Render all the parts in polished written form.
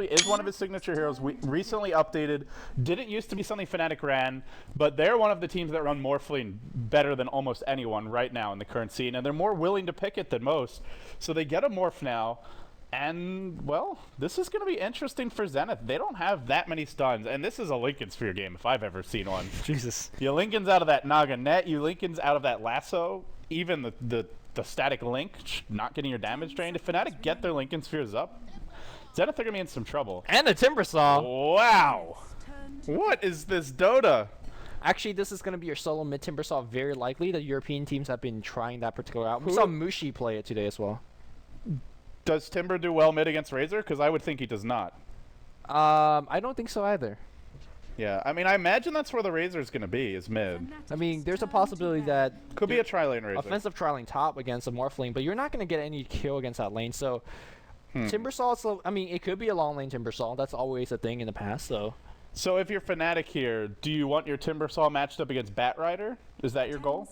is one of his signature heroes. We recently updated. Didn't used to be something Fnatic ran, but they're one of the teams that run Morphling better than almost anyone right now in the current scene, and they're more willing to pick it than most. So they get a Morph now. And, well, this is going to be interesting for Zenith. They don't have that many stuns, and this is a Lincoln Sphere game if I've ever seen one. Jesus. You Lincoln's out of that Naga net, you Lincoln's out of that lasso, even the static link, not getting your damage drained. If Fnatic get their Lincoln Spheres up, Zenith are going to be in some trouble. And a Timbersaw. Wow. What is this Dota? Actually, this is going to be your solo mid Timbersaw, very likely. The European teams have been trying that particular out. We saw Mushi play it today as well. Does Timber do well mid against Razor? Because I would think he does not. I don't think so either. Yeah, I mean, I imagine that's where the Razor is going to be, is mid. I mean, there's a possibility that... Could be a tri-lane Razor. Offensive tri-lane top against a Morphling, but you're not going to get any kill against that lane, so... Timbersaw, I mean, it could be a long lane Timbersaw. That's always a thing in the past, so... So if you're Fnatic here, do you want your Timbersaw matched up against Batrider? Is that your goal?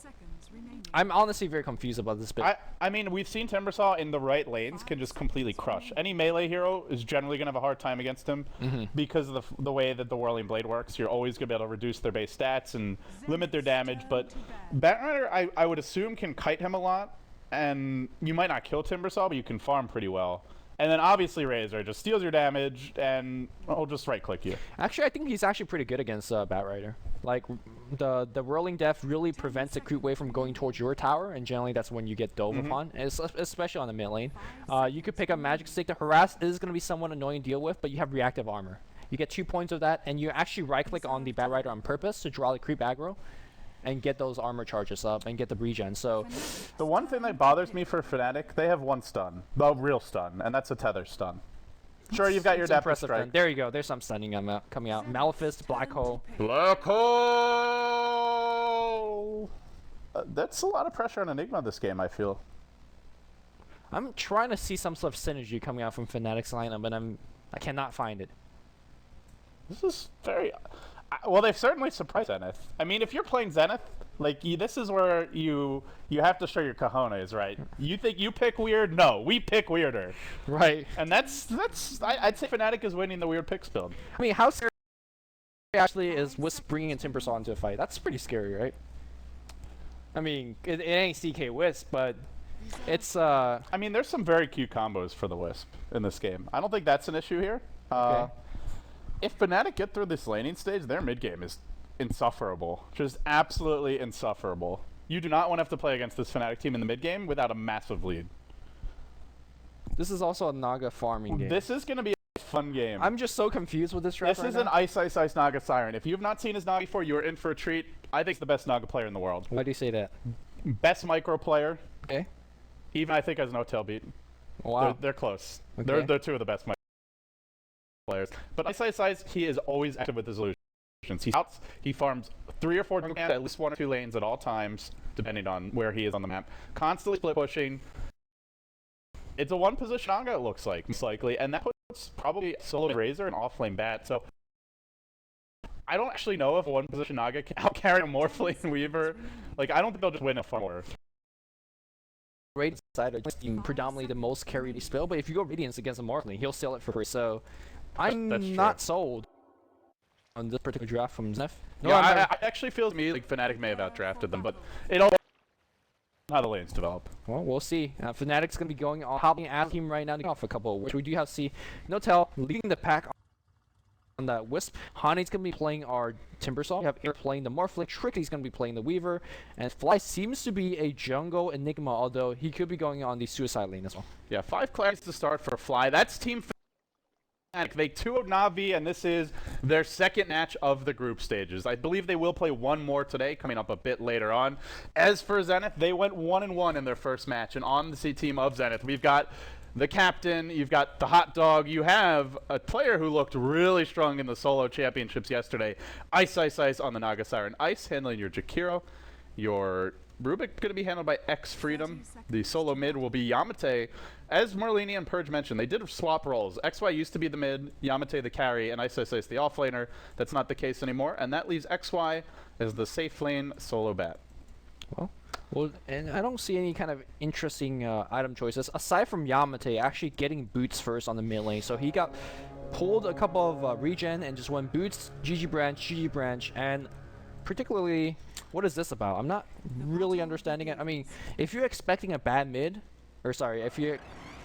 I'm honestly very confused about this bit. I mean, we've seen Timbersaw in the right lanes can just completely crush. Any melee hero is generally going to have a hard time against him because of the way that the Whirling Blade works. You're always going to be able to reduce their base stats and limit their damage. But Batrider, I would assume, can kite him a lot. And you might not kill Timbersaw, but you can farm pretty well. And then obviously Razor just steals your damage and will just right-click you. Actually, I think he's actually pretty good against Batrider. Like, the Whirling Death really prevents the creep wave from going towards your tower, and generally that's when you get dove upon, especially on the mid lane. You could pick up Magic Stick. The Harass is going to be somewhat annoying to deal with, but you have Reactive Armor. You get 2 points of that, and you actually right-click on the Batrider on purpose to draw the creep aggro and get those armor charges up and get the regen. So the one thing that bothers me for Fnatic, they have one stun, the real stun, and that's a tether stun. Sure, you've got your Dapper Strike. There you go. There's some stunning coming out. Maleficent, Black Hole. Black Hole! That's a lot of pressure on Enigma this game, I feel. I'm trying to see some sort of synergy coming out from Fnatic's lineup, but I cannot find it. This is very... Well, they've certainly surprised Zenith. I mean, if you're playing Zenith, like, this is where you have to show your cojones, right? You think you pick weird? No, we pick weirder. Right. And I'd say Fnatic is winning the weird picks build. I mean, how scary actually is Wisp bringing in Timbersaw into a fight? That's pretty scary, right? I mean, it ain't CK Wisp, but it's... I mean, there's some very cute combos for the Wisp in this game. I don't think that's an issue here. Okay. If Fnatic get through this laning stage, their mid game is insufferable. Just absolutely insufferable. You do not want to have to play against this Fnatic team in the mid game without a massive lead. This is also a Naga farming game. This is going to be a fun game. I'm just so confused with this draft. This is an Ice Naga Siren. If you have not seen his Naga before, you are in for a treat. I think he's the best Naga player in the world. Why do you say that? Best micro player. Okay. Even I think has no tail beat. Wow. They're close. Okay. They're two of the best micro players. But Ice, he is always active with his solutions. He farms 3 or 4 at least 1 or 2 lanes at all times, depending on where he is on the map. Constantly split pushing. It's a one position Naga, it looks like, most likely, and that puts probably solo Razor and off lane Bat. So I don't actually know if a one position Naga can outcarry a Morphling Weaver. Like, I don't think they'll just win a far more. Radiant side are predominantly the most carried spell, but if you go Radiance against a Morphling, he'll sell it for free. So I'm not sold on this particular draft from Zenith. No, yeah, I actually feel to me like Fnatic may have outdrafted them, but it all how the lanes develop. Well, we'll see. Fnatic's going to be going on hopping at team right now to off a couple, which we do have to see. Notel leading the pack on that Wisp. Hani's going to be playing our Timbersaw. We have Air playing the Morphling. Tricky's going to be playing the Weaver. And Fly seems to be a jungle Enigma, although he could be going on the Suicide lane as well. Yeah, 5 clarities to start for Fly. That's Team Fnatic. They 2-0 Na'Vi, and this is their second match of the group stages. I believe they will play one more today, coming up a bit later on. As for Zenith, they went 1-1 in their first match, and on the team of Zenith, we've got the captain, you've got the hot dog, you have a player who looked really strong in the solo championships yesterday, Ice on the Naga Siren. Ice handling your Jakiro, your Rubik going to be handled by X Freedom. The solo mid will be Yamate. As Merlini and Purge mentioned, they did swap roles. XY used to be the mid, Yamate the carry, and Ice the offlaner. That's not the case anymore, and that leaves XY as the safe lane solo bat. Well, and I don't see any kind of interesting item choices aside from Yamate actually getting boots first on the mid lane. So he got pulled a couple of regen and just went boots, GG branch, and particularly, what is this about? I'm not really understanding it. I mean, if you're expecting a bad mid, or sorry,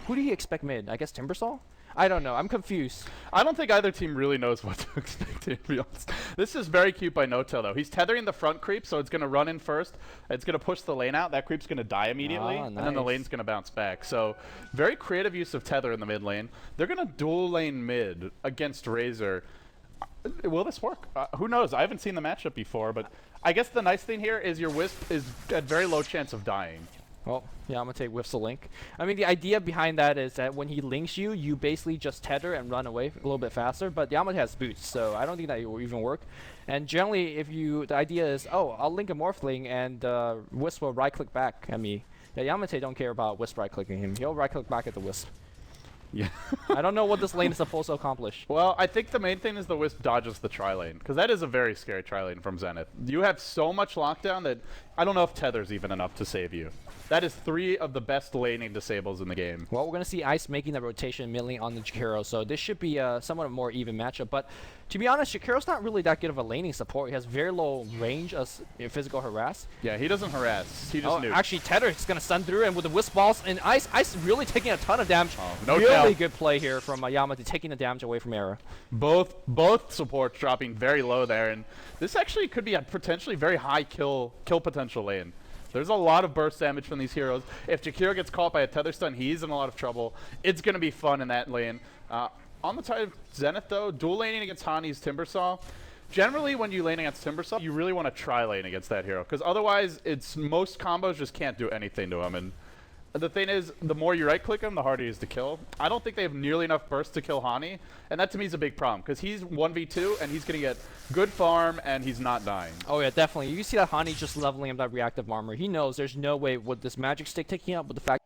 who do you expect mid? I guess Timbersaw? I don't know. I'm confused. I don't think either team really knows what to expect, to be honest. This is very cute by Notel, though. He's tethering the front creep, so it's going to run in first. It's going to push the lane out. That creep's going to die immediately, Ah, and then the nice. lane's going to bounce back. So very creative use of tether in the mid lane. They're going to dual lane mid against Razor. Will this work? Who knows? I haven't seen the matchup before, but I guess the nice thing here is your Wisp is at very low chance of dying. Well, yeah, I'm gonna take Whiff's the link. I mean, the idea behind that is that when he links you, you basically just tether and run away a little bit faster, but Yamate has boots, so I don't think that will even work. And generally, the idea is, oh, I'll link a Morphling and Wisp will right-click back at me. Yeah, Yamate don't care about Wisp right-clicking him. He'll right-click back at the Wisp. Yeah. I don't know what this lane is supposed to accomplish. Well, I think the main thing is the Wisp dodges the tri-lane, because that is a very scary tri-lane from Zenith. You have so much lockdown that I don't know if Tether's even enough to save you. That is 3 of the best laning disables in the game. Well, we're going to see Ice making the rotation mid lane on the Jakiro, so this should be somewhat a more even matchup. But to be honest, Jakiro's not really that good of a laning support. He has very low range as physical harass. Yeah, he doesn't harass. He just nukes. Actually, Tether is going to stun through, and with the Wisp Balls, and Ice really taking a ton of damage. Oh, no really doubt. good play here from Yamate, taking the damage away from Era. Both supports dropping very low there, and this actually could be a potentially very high kill potential lane. There's a lot of burst damage from these heroes. If Jakiro gets caught by a tether stun, he's in a lot of trouble. It's going to be fun in that lane. On the side of Zenith, though, dual laning against Hani's Timbersaw. Generally, when you lane against Timbersaw, you really want to tri-lane against that hero, because otherwise, most combos just can't do anything to him. And the thing is, the more you right-click him, the harder he is to kill. I don't think they have nearly enough burst to kill Hani, and that to me is a big problem, because he's 1v2, and he's going to get good farm, and he's not dying. Oh yeah, definitely. You see that Hani just leveling up that reactive armor. He knows there's no way with this magic stick taking up with the fact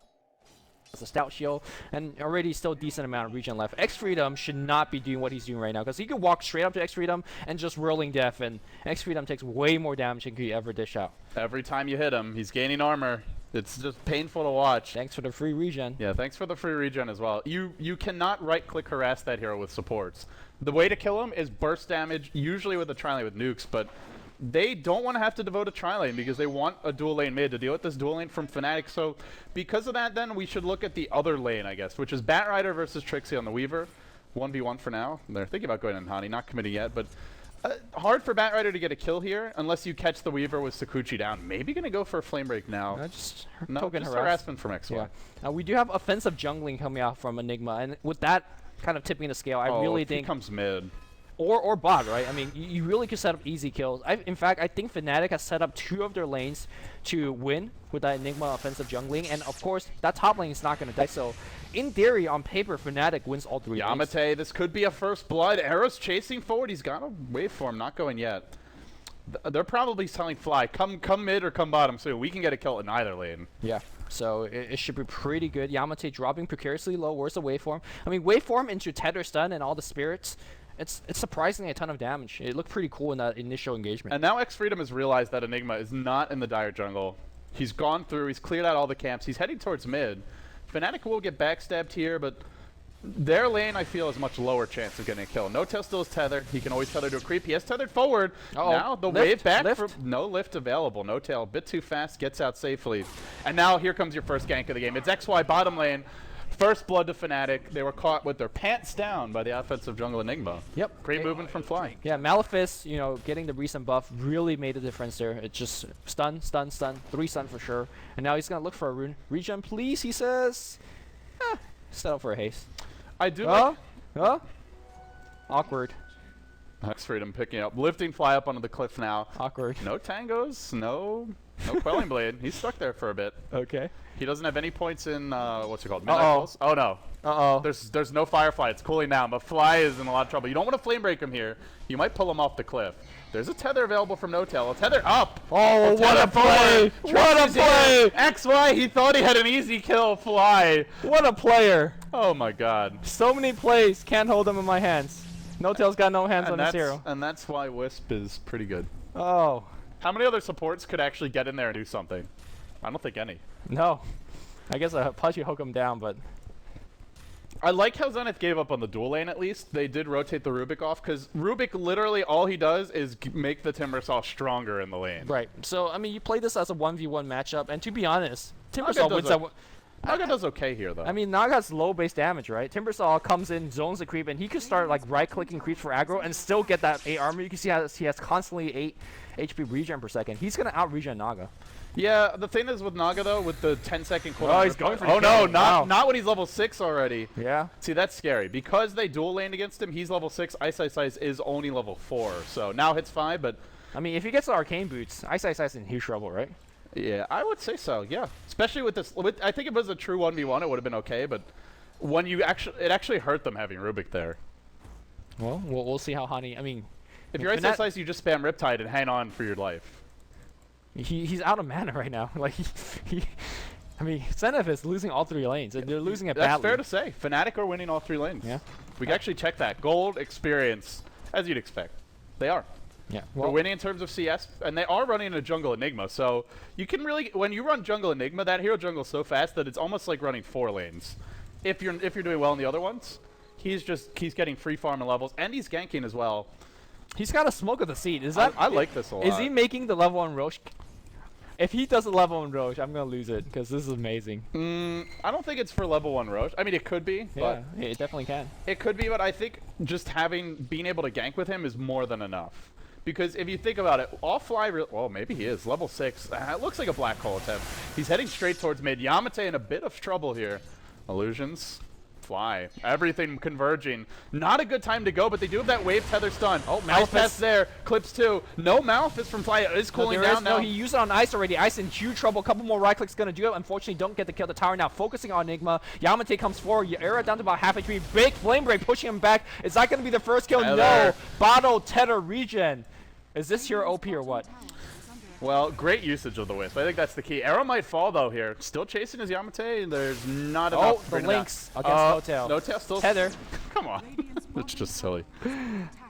it's a stout shield, and already still decent amount of regen left. X-Freedom should not be doing what he's doing right now, because he could walk straight up to X-Freedom and just whirling death, and X-Freedom takes way more damage than he could ever dish out. Every time you hit him, he's gaining armor. It's just painful to watch. Thanks for the free regen. Yeah, thanks for the free regen as well. You cannot right-click harass that hero with supports. The way to kill him is burst damage, usually with a tri-lane with nukes, but they don't want to have to devote a tri-lane because they want a dual lane mid to deal with this dual lane from Fnatic. So because of that, then, we should look at the other lane, I guess, which is Batrider versus Trixie on the Weaver. 1v1 for now. They're thinking about going in Hani, not committing yet, but hard for Batrider to get a kill here unless you catch the Weaver with Sakuchi down. Maybe going to go for a Flame Break now. Just Token harassment from XY. Yeah. We do have offensive jungling coming out from Enigma, and with that kind of tipping the scale, I really think he comes mid. Or bot, right? I mean, you really could set up easy kills. In fact, I think Fnatic has set up 2 of their lanes to win with that Enigma offensive jungling, and of course, that top lane is not going to die. So, in theory, on paper, Fnatic wins all 3 lanes. Yamate, this could be a first blood. Arrow's chasing forward. He's got a waveform, not going yet. They're probably telling Fly, come mid or come bottom soon. We can get a kill in either lane. Yeah, so it should be pretty good. Yamate dropping precariously low. Where's the waveform? I mean, waveform into tether stun and all the spirits. It's surprisingly a ton of damage. It looked pretty cool in that initial engagement. And now X-Freedom has realized that Enigma is not in the dire jungle. He's gone through, he's cleared out all the camps, he's heading towards mid. Fnatic will get backstabbed here, but their lane, I feel, has much lower chance of getting a kill. No-Tail still is tethered. He can always tether to a creep. He has tethered forward. Now the wave back. No lift available. No-Tail a bit too fast, gets out safely. And now here comes your first gank of the game. It's XY bottom lane. First blood to Fnatic. They were caught with their pants down by the offensive jungle Enigma. Yep. Great movement from Fly. Yeah, Malefice, getting the recent buff really made a difference there. It's just stun, 3 stun for sure. And now he's going to look for a rune. Regen, please, he says. Set up for a haste. I do like... Awkward. X-Freedom picking up, lifting Fly up onto the cliff now. Awkward. No tangos, no Quelling Blade. He's stuck there for a bit. Okay. He doesn't have any points in, what's it called? Midnight Pulse? Oh, no. There's no Firefly. It's cooling down, but Fly is in a lot of trouble. You don't want to Flame Break him here. You might pull him off the cliff. There's a tether available from No-Tail. A tether up. Oh, what a play! What a play! XY, he thought he had an easy kill. Fly. What a player! Oh, my God. So many plays. Can't hold them in my hands. No-Tail's got no hands on this hero. And that's why Wisp is pretty good. Oh. How many other supports could actually get in there and do something? I don't think any. No. I guess I'll Pudgy hook him down, but... I like how Zenith gave up on the dual lane at least. They did rotate the Rubik off, because Rubik literally all he does is make the Timbersaw stronger in the lane. Right. So, I mean, you play this as a 1v1 matchup, and to be honest, Naga Timbersaw does wins that. Naga does okay here, though. I mean, Naga's low base damage, right? Timbersaw comes in, zones the creep, and he could start like right-clicking creeps for aggro and still get that 8 armor. You can see how he has constantly 8 HP regen per second. He's gonna out-regen Naga. Yeah, the thing is with Naga, though, with the 10-second cooldown... Oh, he's going for the Oh, no, kill. not when he's level 6 already. Yeah. See, that's scary. Because they dual laned against him, he's level 6, Ice is only level 4. So now hits 5, but... I mean, if he gets the arcane boots, Ice in huge trouble, right? Yeah, I would say so, yeah. Especially with this... I think if it was a true 1v1, it would have been okay, but... When you actually... It actually hurt them having Rubik there. Well, we'll see how Honey... I mean... If you're Ice, you just spam Riptide and hang on for your life. He's out of mana right now. Like I mean, Zenith is losing all 3 lanes. They're losing it badly. That's fair to say. Fnatic are winning all 3 lanes. Yeah. We can actually check that. Gold, experience, as you'd expect. They are. Yeah. They're Well, winning in terms of CS, and they are running a jungle Enigma. So you can really, when you run jungle Enigma, that hero jungle is so fast that it's almost like running 4 lanes. If you're doing well in the other ones, he's getting free farm and levels, and he's ganking as well. he's got a smoke of the seed. Is that? I like this a lot. Is he making the level 1 Roche? If he does a level 1 Roche, I'm gonna lose it because this is amazing. I don't think it's for level 1 Roche. I mean, it could be. Yeah, But it definitely can. it could be, but I think just being able to gank with him is more than enough. Because if you think about it, all Fly, well, maybe he is, level 6. It looks like a black hole attempt. He's heading straight towards mid. Yamate in a bit of trouble here. Illusions. Fly. Everything converging. Not a good time to go, but they do have that wave tether stun. Oh, Ice Pass there. Clips 2. No Malphite from Fly. It is cooling down now. No, he used it on Ice already. Ice in huge trouble. A couple more right clicks gonna do it. Unfortunately, don't get to kill the tower now. Focusing on Enigma. Yamate comes forward. Era down to about half HP. Big flame break pushing him back. Is that gonna be the first kill? Tether. No. Bottle Tether regen. Is this your OP or what? Well, great usage of the Wisp. I think that's the key. Arrow might fall, though, here. Still chasing his Yamate. There's not enough. Oh, the links against No-Tail. No-Tail still... Tether. Come on. It's just silly.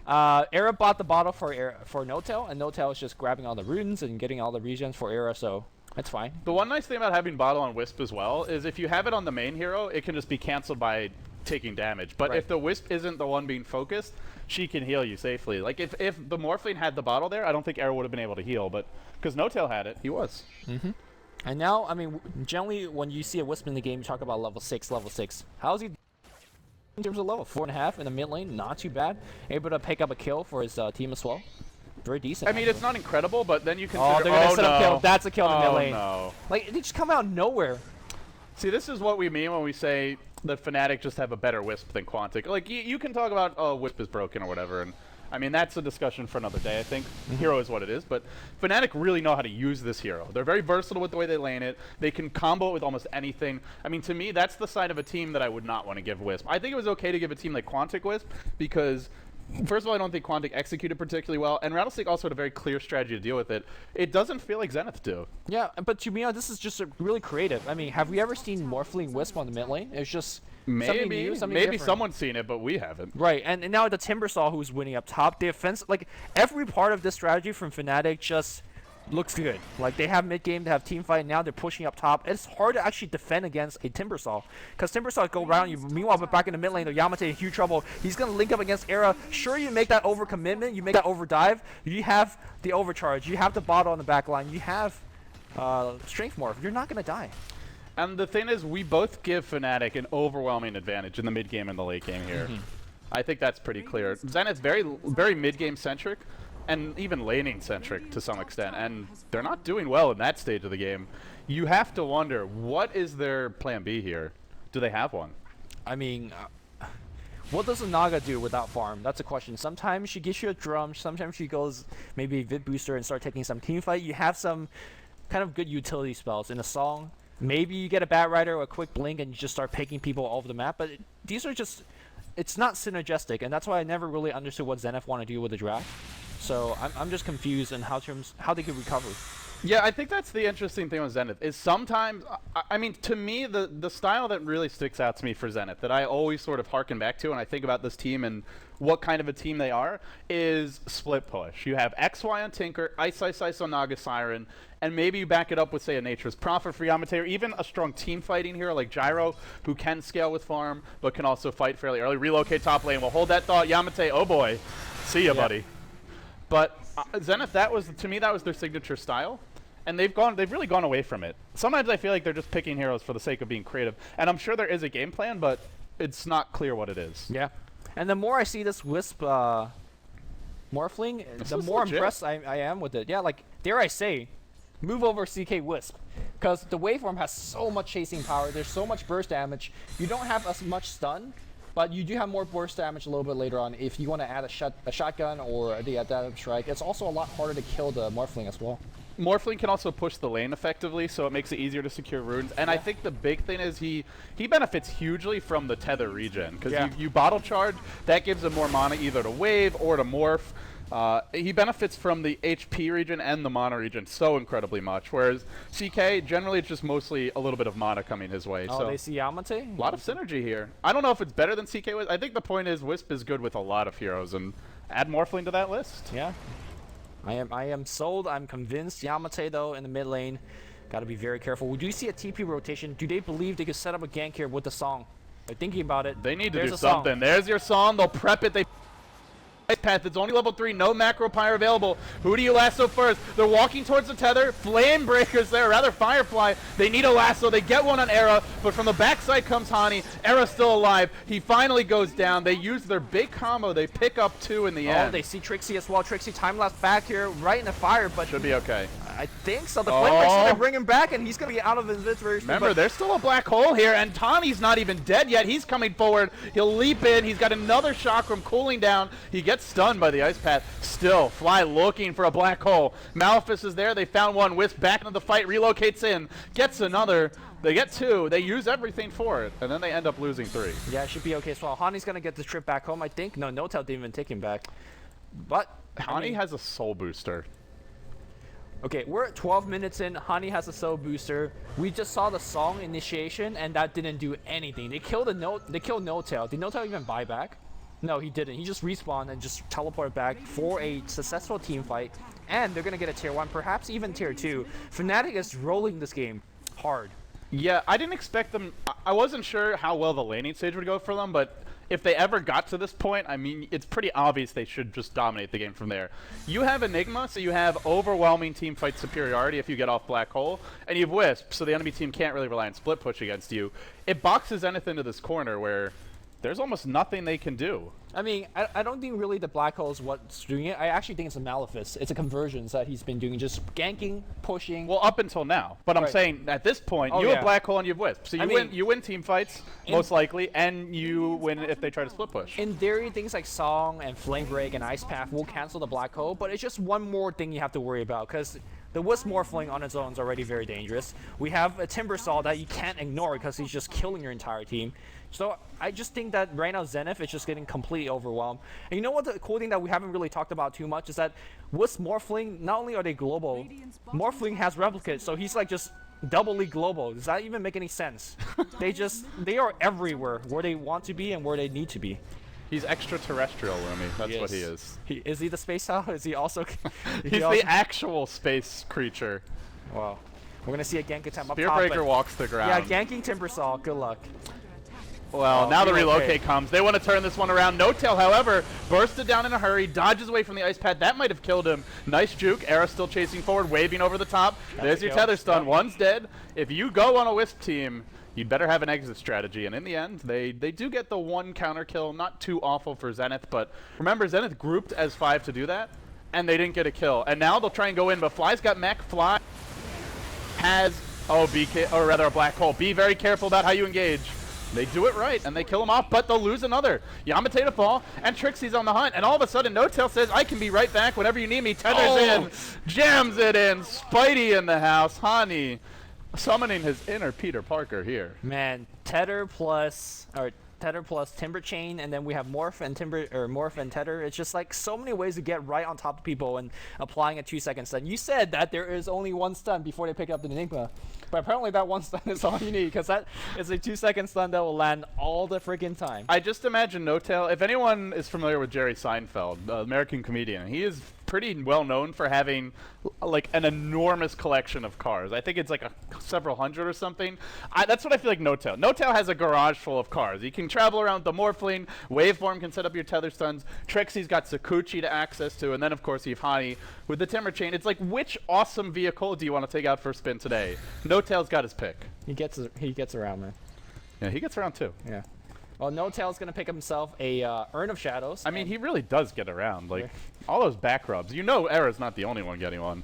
Era bought the bottle for No-Tail, and No-Tail is just grabbing all the runes and getting all the regens for Era, so that's fine. The one nice thing about having Bottle on Wisp as well is if you have it on the main hero, it can just be canceled by taking damage. But Right. if the Wisp isn't the one being focused, she can heal you safely. Like, if the Morphling had the Bottle there, I don't think Era would have been able to heal, but because No-Tail had it, he was. And now, I mean, generally when you see a Wisp in the game, you talk about level 6, level 6. How's he in terms of level? 4.5 in the mid lane, not too bad. Able to pick up a kill for his team as well. Very decent. I mean, it's not incredible, but then you consider... Oh, they're gonna set up no. kill. That's a kill in the mid lane. No. Like, they just come out of nowhere. See, this is what we mean when we say that Fnatic just have a better Wisp than Quantic. Like, you can talk about, oh, Wisp is broken or whatever, and I mean, that's a discussion for another day, I think. Hero is what it is, but Fnatic really know how to use this hero. They're very versatile with the way they lane it. They can combo it with almost anything. I mean, to me, that's the side of a team that I would not want to give Wisp. I think it was okay to give a team like Quantic Wisp because... First of all, I don't think Quantic executed particularly well, and Rattlesnake also had a very clear strategy to deal with it. It doesn't feel like Zenith do. Yeah, but to be honest, this is just really creative. I mean, have we ever seen Morphling Wisp on the mid lane? It's just something new, something maybe different. someone's seen it, but we haven't. Right, and now the Timbersaw who's winning up top. The offense, like every part of this strategy from Fnatic just looks good. Like they have mid game, they have team fight. Now they're pushing up top. It's hard to actually defend against a Timbersaw because Timbersaw go around you. Meanwhile, but back in the mid lane, the Yamate in huge trouble. He's gonna link up against Era. Sure, you make that over commitment, you make that over dive. You have the overcharge. You have the bottle on the back line. You have strength morph. You're not gonna die. And the thing is, we both give Fnatic an overwhelming advantage in the mid game and the late game here. I think that's pretty clear. Zenith's very mid game centric. And even laning centric to some extent, and they're not doing well in that stage of the game. You have to wonder, what is their plan B here? Do they have one? I mean, what does a Naga do without farm? That's a question. Sometimes she gives you a drum, sometimes she goes maybe a vid booster and start taking some team fight. You have some kind of good utility spells in a song. Maybe you get a Bat Rider or a quick blink and you just start picking people all over the map, but these are just, it's not synergistic, and that's why I never really understood what Zenith want to do with the draft. So I'm just confused on how they could recover. Yeah, I think that's the interesting thing with Zenith is sometimes, I mean, to me, the style that really sticks out to me for Zenith that I always sort of harken back to when I think about this team and what kind of a team they are is split push. You have XY on Tinker, Ice on Naga Siren, and maybe you back it up with, say, a Nature's Prophet for Yamate, or even a strong team fighting hero like Gyro, who can scale with farm, but can also fight fairly early. Relocate top lane. We'll hold that thought. Yamate, oh boy. See ya, buddy. But Zenith, to me, that was their signature style. And they've really gone away from it. Sometimes I feel like they're just picking heroes for the sake of being creative. And I'm sure there is a game plan, but it's not clear what it is. Yeah. And the more I see this Wisp Morphling, the more impressed I am with it. Yeah, like, dare I say, move over CK Wisp. Because the waveform has so much chasing power, there's so much burst damage. You don't have as much stun, but you do have more burst damage a little bit later on if you want to add a shotgun or the adaptive strike. It's also a lot harder to kill the Morphling as well. Morphling can also push the lane effectively, so it makes it easier to secure runes. And I think the big thing is he benefits hugely from the tether regen, because you bottle charge, that gives him more mana either to wave or to morph. He benefits from the HP regen and the mana regen so incredibly much, whereas CK, generally it's just mostly a little bit of mana coming his way. Oh, so they see Yamate? A lot of synergy here. I don't know if it's better than CK Wisp. I think the point is Wisp is good with a lot of heroes, and add Morphling to that list. Yeah. I am sold. I'm convinced. Yamate, though, in the mid lane. Got to be very careful. We do see a TP rotation. Do they believe they could set up a gank here with the song? They're thinking about it. They need to do something. There's your song. They'll prep it. They Ice Path, it's only level 3, no macro pyre available. Who do you lasso first? They're walking towards the tether. Flame Breakers there, rather Firefly. They need a lasso. They get one on Era, but from the backside comes Hani. Era's still alive. He finally goes down. They use their big combo. They pick up 2 in the end. Oh, they see Trixie as well. Trixie time lapse back here, right in the fire, but should be okay. I think so. The Flame Break's gonna bring him back, and he's gonna be out of his very soon. Remember, there's still a black hole here, and Tani's not even dead yet. He's coming forward. He'll leap in. He's got another chakram cooling down. He gets stunned by the Ice Path. Still, Fly looking for a black hole. Malefice is there. They found one. Wisp back into the fight. Relocates in. Gets another. They get 2. They use everything for it, and then they end up losing 3. Yeah, it should be okay as well. Hani's gonna get the trip back home, I think. No, Notel didn't even take him back. But Hani has a soul booster. Okay, we're at 12 minutes in. Hani has a soul booster. We just saw the song initiation, and that didn't do anything. They killed They killed Notel. Did Notel even buy back? No, he didn't. He just respawned and just teleported back for a successful team fight. And they're gonna get a tier 1, perhaps even tier 2. Fnatic is rolling this game hard. Yeah, I didn't expect them. I wasn't sure how well the laning stage would go for them, but if they ever got to this point, I mean, it's pretty obvious they should just dominate the game from there. You have Enigma, so you have overwhelming team fight superiority if you get off Black Hole, and you have Wisp, so the enemy team can't really rely on split push against you. It boxes Zenith into this corner where there's almost nothing they can do. I mean, I don't think really the Black Hole is what's doing it. I actually think it's a Malefice. It's a conversions that he's been doing, just ganking, pushing. Well, up until now. But I'm saying at this point, you have Black Hole and you have Wisp. So you win team fights, most likely, and you win if they try to split push. In theory, things like Song and Flame Break and Ice Path will cancel the Black Hole, but it's just one more thing you have to worry about, because the Wisp Morphling on its own is already very dangerous. We have a Timbersaw that you can't ignore because he's just killing your entire team. So I just think that right now Zenith is just getting completely overwhelmed. And you know what, the cool thing that we haven't really talked about too much is that Wisp Morphling, not only are they global, Morphling has Replicate, so he's like just doubly global. Does that even make any sense? they are everywhere where they want to be and where they need to be. He's extraterrestrial, Rumi. That's what he is. Is he the space owl? Is he also... He's the actual space creature. Wow. We're going to see a gank attempt up top. Spearbreaker walks the ground. Yeah, ganking Timbersaw. Good luck. Well, now the relocate comes. They want to turn this one around. Notel, however, bursted down in a hurry, dodges away from the Ice Pad. That might have killed him. Nice juke. Era still chasing forward, waving over the top. There's your tether stun. One's dead. If you go on a Wisp team, you'd better have an exit strategy. And in the end, they do get the 1 counter kill. Not too awful for Zenith, but remember, Zenith grouped as 5 to do that, and they didn't get a kill. And now they'll try and go in, but Fly's got mech. Fly has, a black hole. Be very careful about how you engage. They do it right, and they kill him off, but they'll lose another. Yamate to fall, and Trixie's on the hunt, and all of a sudden, Notel says, I can be right back whenever you need me. Tethers in, jams it in, Spidey in the house. Hani summoning his inner Peter Parker here. Man, Tether plus, or Tether plus Timber Chain, and then we have Morph and Morph and Tether. It's just like so many ways to get right on top of people and applying a 2-second stun. You said that there is only one stun before they pick up the Enigma, but apparently that one stun is all you need, because that is a 2-second stun that will land all the freaking time. I just imagine No Tail. If anyone is familiar with Jerry Seinfeld, the American comedian, he is pretty well known for having like an enormous collection of cars. I think it's like several hundred or something. That's what I feel like No Tail. No Tail has a garage full of cars. You can travel around the Morphling, Waveform can set up your tether stuns, Trixie's got Sakuchi to access to, and then of course you have Hani with the Timber Chain. It's like, which awesome vehicle do you want to take out for a spin today? No Tail's got his pick. He gets around, man. Yeah, he gets around too. Yeah. Well, No Tail's gonna pick himself a Urn of Shadows. I mean, he really does get around. Like, all those back rubs. You know Era's not the only one getting one.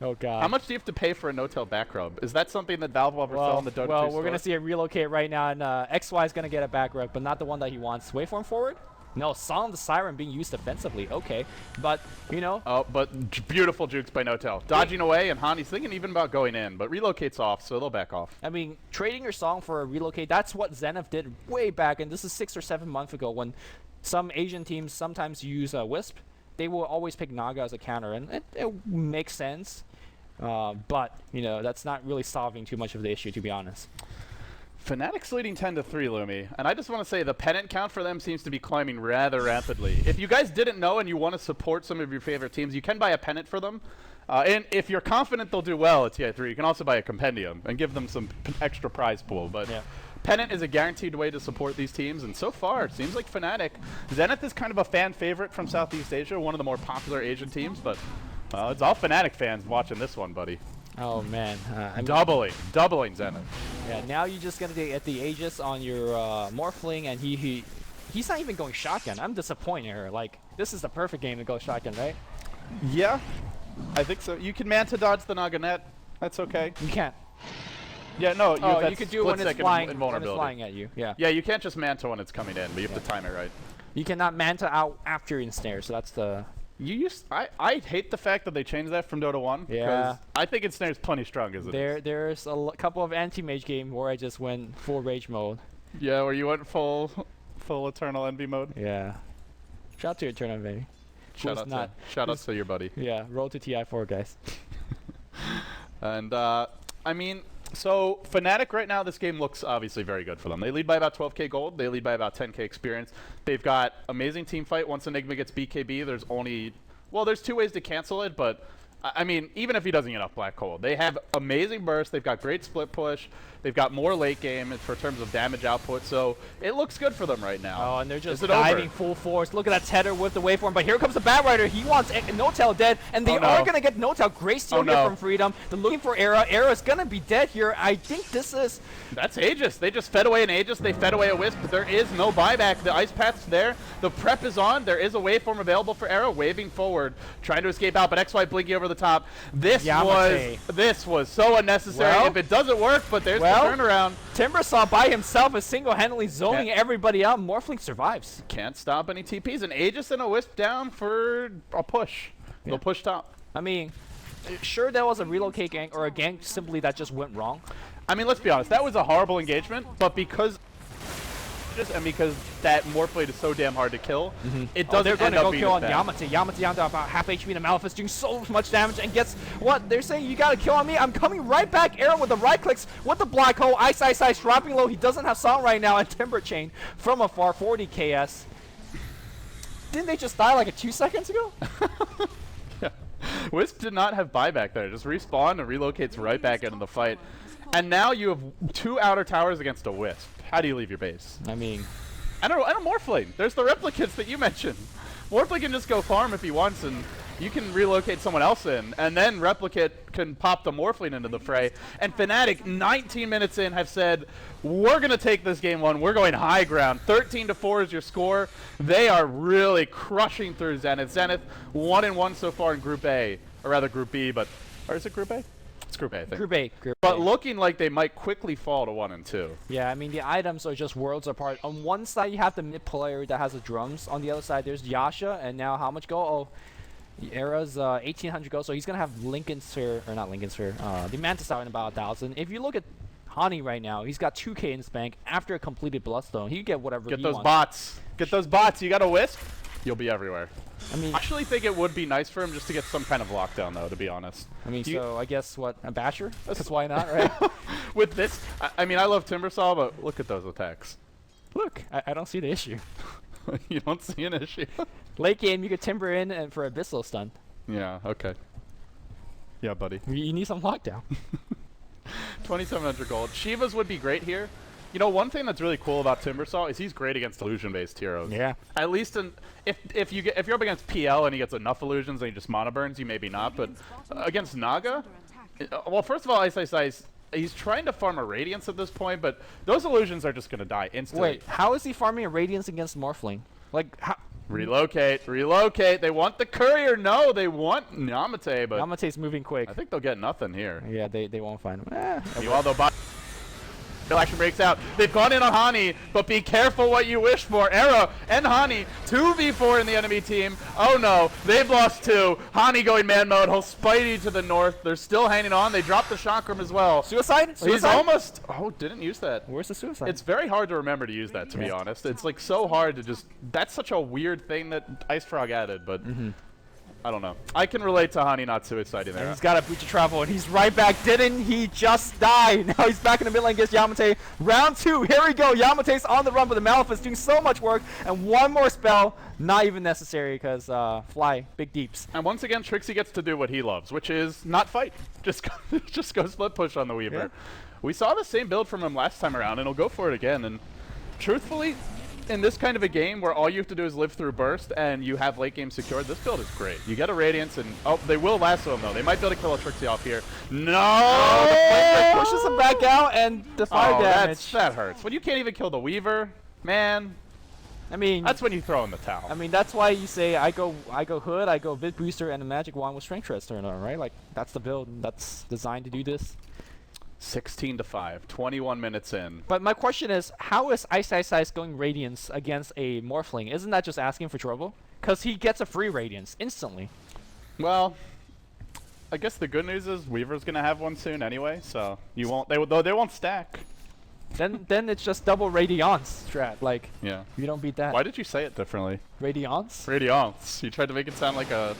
Oh, God. How much do you have to pay for a No Tail back rub? Is that something that Valve will ever sell in the Dota 2 Well, we're store? going to see it relocate right now, and XY is going to get a back rub, but not the one that he wants. Waveform forward? No, Song of the Siren being used defensively. Okay, but, you know. Oh, but beautiful jukes by No Tail. Dodging away, and Hani's thinking even about going in, but relocates off, so they'll back off. I mean, trading your Song for a relocate, that's what Zenith did way back, and this is 6 or 7 months ago when some Asian teams sometimes use Wisp. They will always pick Naga as a counter, and it makes sense. But, you know, that's not really solving too much of the issue, to be honest. Fnatic's leading 10-3, Lumi, and I just want to say the pennant count for them seems to be climbing rather rapidly. If you guys didn't know and you want to support some of your favorite teams, you can buy a pennant for them. And if you're confident they'll do well at TI3, you can also buy a compendium and give them some extra prize pool. But yeah. Pennant is a guaranteed way to support these teams, and so far it seems like Fnatic. Zenith is kind of a fan favorite from Southeast Asia, one of the more popular Asian teams, but it's all Fnatic fans watching this one, buddy. Oh, man. Doubling Zenith. Yeah, now you're just going to get the Aegis on your Morphling, and he's not even going shotgun. I'm disappointed here. Like, this is the perfect game to go shotgun, right? Yeah, I think so. You can Manta dodge the Naganet. That's okay. You can't. Yeah, no. You could do it when it's flying at you. Yeah. Yeah, you can't just Manta when it's coming in, but you have to time it right. You cannot Manta out after you're in snare, so that's the... I hate the fact that they changed that from Dota 1. Yeah. I think its snare's plenty strong as it is. There's a couple of anti-mage games where I just went full rage mode. Yeah, where you went full Eternal Envy mode. Yeah. Shout out to Eternal Envy. Shout out to your buddy. Yeah, roll to TI4, guys. And, I mean, so Fnatic right now, this game looks obviously very good for them. They lead by about 12k gold. They lead by about 10k experience. They've got amazing team fight. Once Enigma gets BKB, there's only... Well, there's 2 ways to cancel it, but... I mean, even if he doesn't get off Black Hole, they have amazing burst. They've got great split push. They've got more late game for terms of damage output. So it looks good for them right now. Oh, and they're just diving full force. Look at that Tether with the waveform. But here comes the Bat Rider. He wants No Tail dead, and they are going to get No Tail. Grace steal here from Freedom. They're looking for Era. Era's going to be dead here. I think this is... That's Aegis. They just fed away an Aegis. They fed away a Wisp. But there is no buyback. The Ice Path's there. The prep is on. There is a waveform available for Era, waving forward, trying to escape out. But XY blinking over the top. This was so unnecessary. If it doesn't work, but there's the turnaround. Timbersaw by himself is single-handedly zoning everybody out. Morphling survives. Can't stop any TPs. An Aegis and a Wisp down for a push. They'll push top. I mean, sure that was a relocate gank or a gank simply that just went wrong. I mean, let's be honest. That was a horrible engagement, but because that Morphblade is so damn hard to kill, it doesn't they're going end to up go kill on being Yamate. Yamate down to about half HP, and Maleficus doing so much damage. And guess what? They're saying you got to kill on me. I'm coming right back. Arrow with the right clicks with the Black Hole. Ice, dropping low. He doesn't have Song right now. And Timber Chain from afar, 40 KS. Didn't they just die like 2 seconds ago? Yeah. Wisp did not have buyback there. Just respawn and relocates right back into the fight. And now you have 2 outer towers against a Wisp. How do you leave your base? I mean... I don't know. I don't Morphling. There's the replicates that you mentioned. Morphling can just go farm if he wants, and you can relocate someone else in. And then Replicate can pop the Morphling into the fray. And Fnatic, 19 minutes in, have said, we're going to take this game 1. We're going high ground. 13-4 is your score. They are really crushing through Zenith. Zenith, 1-1 so far in Group A. Or rather Group B, but... Or is it Group A? It's Group A, I think. Group A. But looking like they might quickly fall to 1 and 2. Yeah, I mean, the items are just worlds apart. On one side, you have the mid player that has the drums. On the other side, there's Yasha, and now how much gold? Oh, Era's 1,800 gold, so he's going to have Lincoln Sphere, or not Lincoln Sphere, the Mantis Tower in about 1,000. If you look at Hani right now, he's got 2K in his bank after a completed Bloodstone. He can get whatever Get he those wants. bots. Get those bots. You got a Wisp? You'll be everywhere. I mean, I actually think it would be nice for him just to get some kind of lockdown, though, to be honest. so I guess what, a Basher? Because why not, right? With this, I mean, I love Timbersaw, but look at those attacks. Look, I don't see the issue. You don't see an issue. Late game, you could Timber in and for Abyssal stun. Yeah, okay. Yeah, buddy. You need some lockdown. 2,700 gold. Shivas would be great here. You know, one thing that's really cool about Timbersaw is he's great against illusion-based heroes. Yeah. At least if you're up against PL and he gets enough illusions and he just mono burns, you maybe not. But against Naga, well, first of all, Ice, he's trying to farm a Radiance at this point, but those illusions are just gonna die instantly. Wait, how is he farming a Radiance against Morphling? Like, how? Relocate. They want the courier. No, they want Yamate, but Yamate's moving quick. I think they'll get nothing here. Yeah, they won't find him. Meanwhile, though, Bill action breaks out. They've gone in on Hani, but be careful what you wish for. Era and Hani, 2v4 in the enemy team. Oh no, they've lost 2. Hani going man mode. He'll Spidey to the north. They're still hanging on. They dropped the Chakram as well. Suicide? He's almost. Oh, didn't use that. Where's the suicide? It's very hard to remember to use that, to be honest. It's like so hard to just. That's such a weird thing that Ice Frog added, but. I don't know. I can relate to Hani not suiciding there. And he's got a breach of travel, and he's right back. Didn't he just die? Now he's back in the mid lane against Yamate. Round 2. Here we go. Yamate's on the run, but the Maleficent's doing so much work. And one more spell, not even necessary, because fly, big deeps. And once again, Trixie gets to do what he loves, which is not fight. Just go split push on the Weaver. Yeah. We saw the same build from him last time around, and he'll go for it again. And truthfully, in this kind of a game where all you have to do is live through burst and you have late game secured, this build is great. You get a Radiance and they will lasso him though. They might be able to kill a Trixie off here. No! The Flame pushes him back out and the fire damage. That hurts. When you can't even kill the Weaver, man. I mean, that's when you throw in the towel. I mean, that's why you say I go Hood, I go Bit Booster, and a Magic Wand with Strength Shred turn on, right? Like that's the build. That's designed to do this. 16-5, 21 minutes in. But my question is, how is Ice going Radiance against a Morphling? Isn't that just asking for trouble? Because he gets a free Radiance instantly. Well, I guess the good news is Weaver's gonna have one soon anyway, so you won't. They won't stack. Then it's just double Radiance strat. Like, yeah, you don't beat that. Why did you say it differently? Radiance. Radiance. You tried to make it sound like a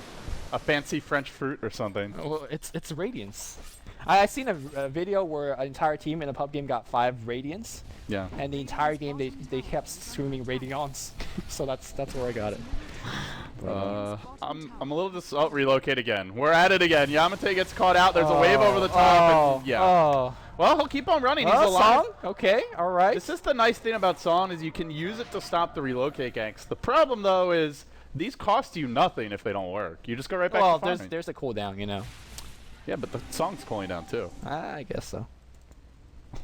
fancy French fruit or something. Well, it's Radiance. I seen a video where an entire team in a pub game got 5 Radiance. Yeah. And the entire game they kept screaming Radiance. So that's where I got it. I'm a little relocate again. We're at it again. Yamate gets caught out. There's a wave over the top. And, yeah. Well, he'll keep on running. He's alive. Song? Okay, all right. This is the nice thing about Song is you can use it to stop the relocate ganks. The problem though is these cost you nothing if they don't work. You just go right back to farming. Well, there's a cooldown, you know. Yeah, but the song's cooling down too. I guess so.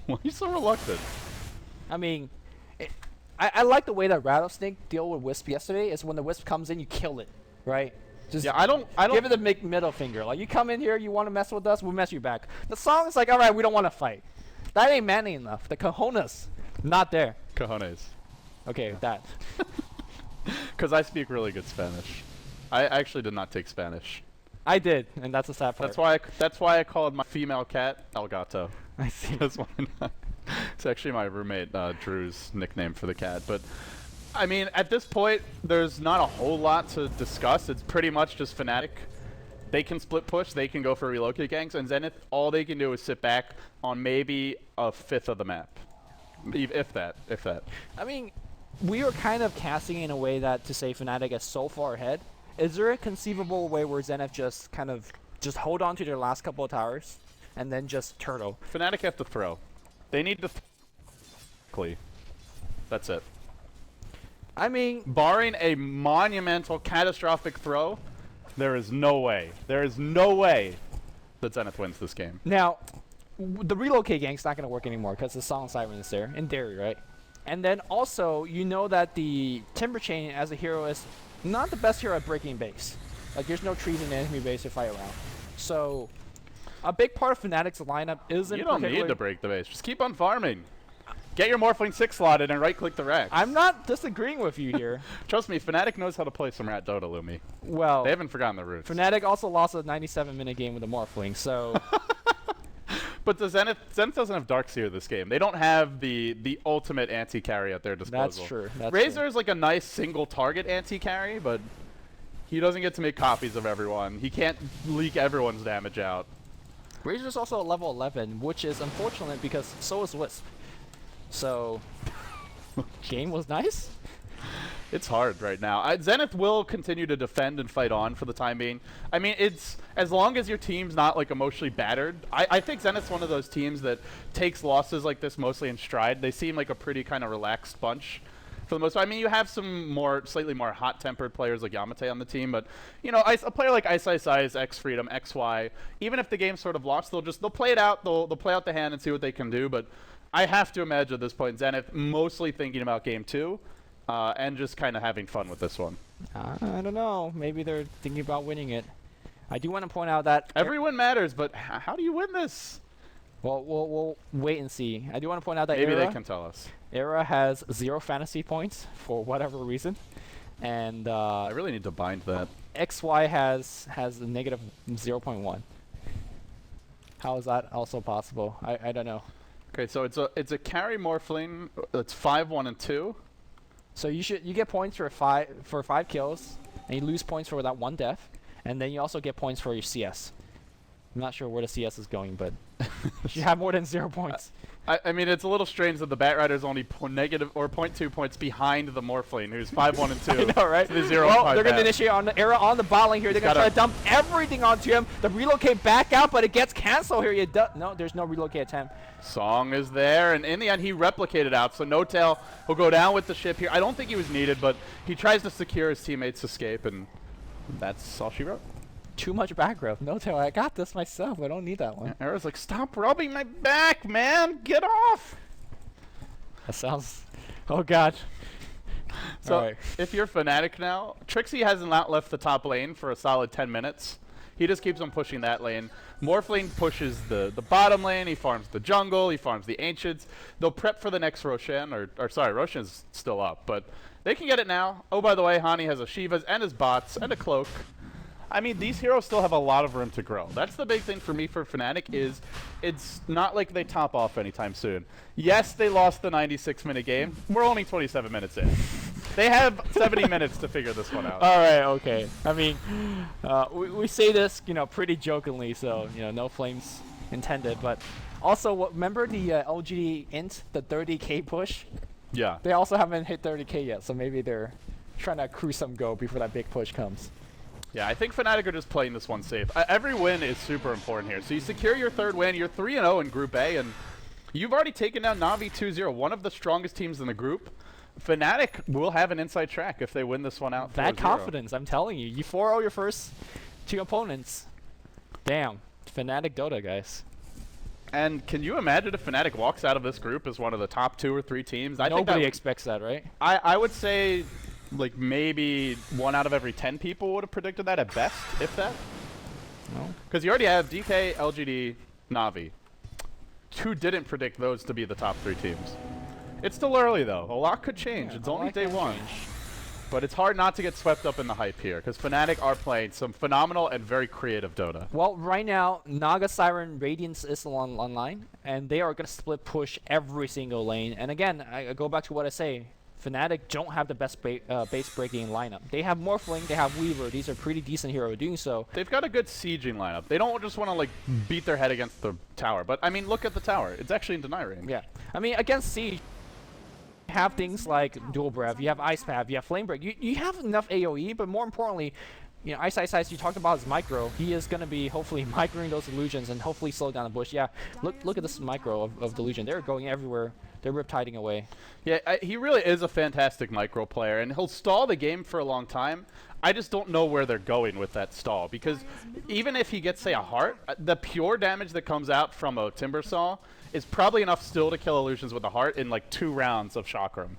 Why are you so reluctant? I mean, I like the way that Rattlesnake deal with Wisp yesterday. Is when the Wisp comes in, you kill it, right? Just I don't give it the middle finger. Like, you come in here, you want to mess with us, we'll mess you back. The song is like, all right, we don't want to fight. That ain't manly enough. The cojones, not there. Cojones. Okay, that. Because I speak really good Spanish. I actually did not take Spanish. I did, and that's the sad part. That's why I called my female cat El Gato. I see. That's why not. It's actually my roommate Drew's nickname for the cat. But I mean, at this point, there's not a whole lot to discuss. It's pretty much just Fnatic. They can split push. They can go for relocate ganks, and Zenith, all they can do is sit back on maybe a fifth of the map, if that. I mean, we are kind of casting in a way that to say Fnatic is so far ahead. Is there a conceivable way where Zenith just kind of hold on to their last couple of towers and then just turtle? Fnatic have to throw. They need to That's it. I mean, barring a monumental, catastrophic throw, there is no way. There is no way that Zenith wins this game. Now, the relocate gank's not going to work anymore because the Song Siren is there, in theory, right? And then also, you know that the Timber Chain as a hero is not the best hero at breaking base. Like, there's no trees in the enemy base to fight around. So, a big part of Fnatic's lineup isn't. You don't need to break the base. Just keep on farming. Get your Morphling 6 slotted and right-click the Rex. I'm not disagreeing with you here. Trust me, Fnatic knows how to play some Rat Dota, Lumi. Well, they haven't forgotten the roots. Fnatic also lost a 97-minute game with a Morphling, so. But the Zenith doesn't have Darkseer this game. They don't have the ultimate anti-carry at their disposal. That's true. That's Razor true. is like a nice single target anti-carry, but he doesn't get to make copies of everyone. He can't leak everyone's damage out. Razor's also a level 11, which is unfortunate because so is Wisp. So, game was nice. It's hard right now. Zenith will continue to defend and fight on for the time being. I mean, it's as long as your team's not like emotionally battered. I think Zenith's one of those teams that takes losses like this mostly in stride. They seem like a pretty kind of relaxed bunch for the most part. I mean, you have some slightly more hot-tempered players like Yamate on the team, but you know, a player like Ice, X Freedom, XY, even if the game's sort of lost, they'll play it out. They'll play out the hand and see what they can do. But I have to imagine at this point, Zenith mostly thinking about game 2. And just kind of having fun with this one. I don't know. Maybe they're thinking about winning it. I do want to point out that every win matters, but how do you win this? Well, we'll wait and see. I do want to point out that maybe they can tell us. Era has 0 fantasy points for whatever reason, and I really need to bind that. XY has a negative 0.1. How is that also possible? I don't know. Okay, so it's a carry Morphling. It's 5, 1, and 2. So you get points for 5 kills, and you lose points for that 1 death, and then you also get points for your CS. I'm not sure where the CS is going, but you have more than 0 points. I mean, it's a little strange that the Batrider is only negative or 0.2 points behind the Morphling, who's 5, 1, and 2. I know, right? The 0, well, 5 they're going to initiate on the Era on the bot lane here. They're going to try to dump everything onto him. The relocate back out, but it gets canceled here. No, there's no relocate attempt. Song is there, and in the end, he replicated out. So No Tail will go down with the ship here. I don't think he was needed, but he tries to secure his teammates' escape, and that's all she wrote. Too much back rub. No Tail, I got this myself. I don't need that one. Era's like, stop rubbing my back, man. Get off. That sounds... Oh, God. So, if you're Fnatic now, Trixie hasn't left the top lane for a solid 10 minutes. He just keeps on pushing that lane. Morphling pushes the bottom lane. He farms the jungle. He farms the Ancients. They'll prep for the next Roshan. Or sorry, Roshan's still up. But they can get it now. Oh, by the way, Hani has a Shivas and his bots and a cloak. I mean, these heroes still have a lot of room to grow. That's the big thing for me for Fnatic is it's not like they top off anytime soon. Yes, they lost the 96-minute game. We're only 27 minutes in. They have 70 minutes to figure this one out. All right, okay. I mean, we say this, pretty jokingly, so, no flames intended. But also, remember the LGD int, the 30K push? Yeah. They also haven't hit 30K yet, so maybe they're trying to accrue some go before that big push comes. Yeah, I think Fnatic are just playing this one safe. Every win is super important here. So you secure your 3rd win. You're 3-0 in Group A, and you've already taken down Na'Vi 2-0, one of the strongest teams in the group. Fnatic will have an inside track if they win this one out. That confidence, I'm telling you. You 4-0 your first 2 opponents. Damn. Fnatic Dota, guys. And can you imagine if Fnatic walks out of this group as one of the top 2 or 3 teams? Nobody expects that, right? I would say... like maybe 1 out of every 10 people would have predicted that at best, if that. No. Because you already have DK, LGD, Na'Vi. 2 didn't predict those to be the top 3 teams. It's still early though. A lot could change. Yeah, it's only day 1. But it's hard not to get swept up in the hype here, because Fnatic are playing some phenomenal and very creative Dota. Well, right now, Naga Siren Radiance is online, and they are going to split push every single lane. And again, I go back to what I say. Fnatic don't have the best base breaking lineup. They have Morphling, they have Weaver. These are pretty decent heroes doing so. They've got a good sieging lineup. They don't just want to like beat their head against the tower. But I mean, look at the tower. It's actually in deny range. Yeah. I mean, against Siege, you have things like Dual Breath, you have Ice Path, you have Flame Break. You have enough AoE, but more importantly, Ice, you talked about his micro. He is going to be hopefully microing those illusions and hopefully slow down the bush. Yeah, look at this micro of delusion. They're going everywhere. They're riptiding away. Yeah, he really is a fantastic micro player, and he'll stall the game for a long time. I just don't know where they're going with that stall, because even if he gets, say, a heart, the pure damage that comes out from a Timber Saw is probably enough still to kill illusions with a heart in like 2 rounds of Chakram.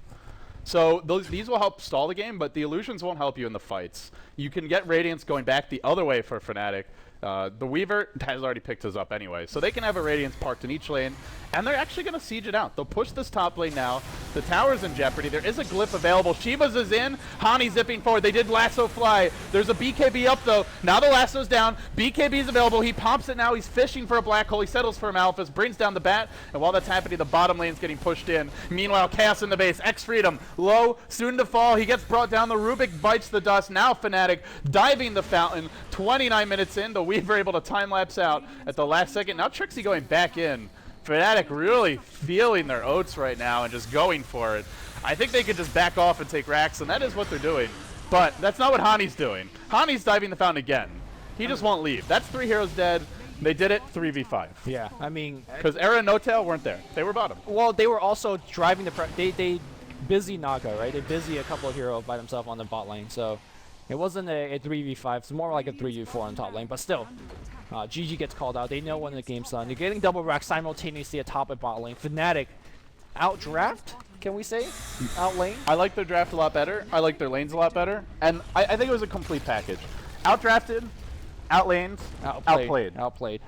So these will help stall the game, but the illusions won't help you in the fights. You can get Radiance going back the other way for Fnatic. The Weaver has already picked us up anyway, so they can have a Radiance parked in each lane, and they're actually going to siege it out. They'll push this top lane now. The tower's in jeopardy. There is a glyph available. Shiva's is in. Hani zipping forward. They did lasso fly. There's a BKB up, though. Now the lasso's down. BKB's available. He pops it now. He's fishing for a black hole. He settles for a Malphus, brings down the bat, and while that's happening, the bottom lane's getting pushed in. Meanwhile, Chaos in the base. X-Freedom, low, soon to fall. He gets brought down. The Rubik bites the dust. Now Fnatic diving the fountain. 29 minutes in, the Weaver able to time-lapse out at the last second. Now Trixie going back in. Fnatic really feeling their oats right now and just going for it. I think they could just back off and take racks, and that is what they're doing. But that's not what Hani's doing. Hani's diving the fountain again. He just won't leave. That's 3 heroes dead. They did it 3v5. Yeah, I mean... Because Era and No-Tail weren't there. They were bottom. Well, they were also driving the... They busy Naga, right? They busy a couple of heroes by themselves on the bot lane, so... It wasn't a 3v5, it's more like a 3v4 on top lane, but still. GG gets called out, they know when the game's done. You're getting double rack simultaneously atop and bot lane. Fnatic out-draft, can we say? Out-lane? I like their draft a lot better. I like their lanes a lot better. And I think it was a complete package. Out-drafted, out-laned, outplayed. Outplayed.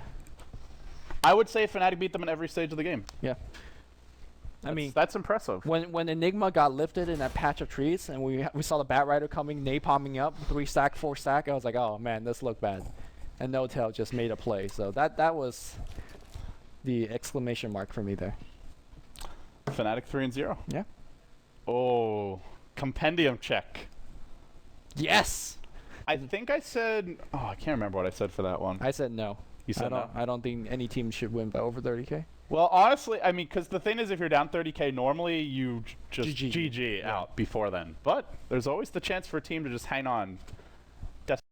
I would say Fnatic beat them in every stage of the game. Yeah. I mean, that's impressive. When Enigma got lifted in that patch of trees, and we saw the Bat Rider coming, napalming up, 3-stack, 4-stack, I was like, oh man, this looked bad. And No-Tail just made a play, so that was the exclamation mark for me there. Fnatic 3-0. Yeah. Oh, compendium check. Yes. I think I said. Oh, I can't remember what I said for that one. I said no. You said no. I don't think any team should win by over 30K. Well, honestly, I mean, because the thing is, if you're down 30K, normally you just GG out before then. But there's always the chance for a team to just hang on.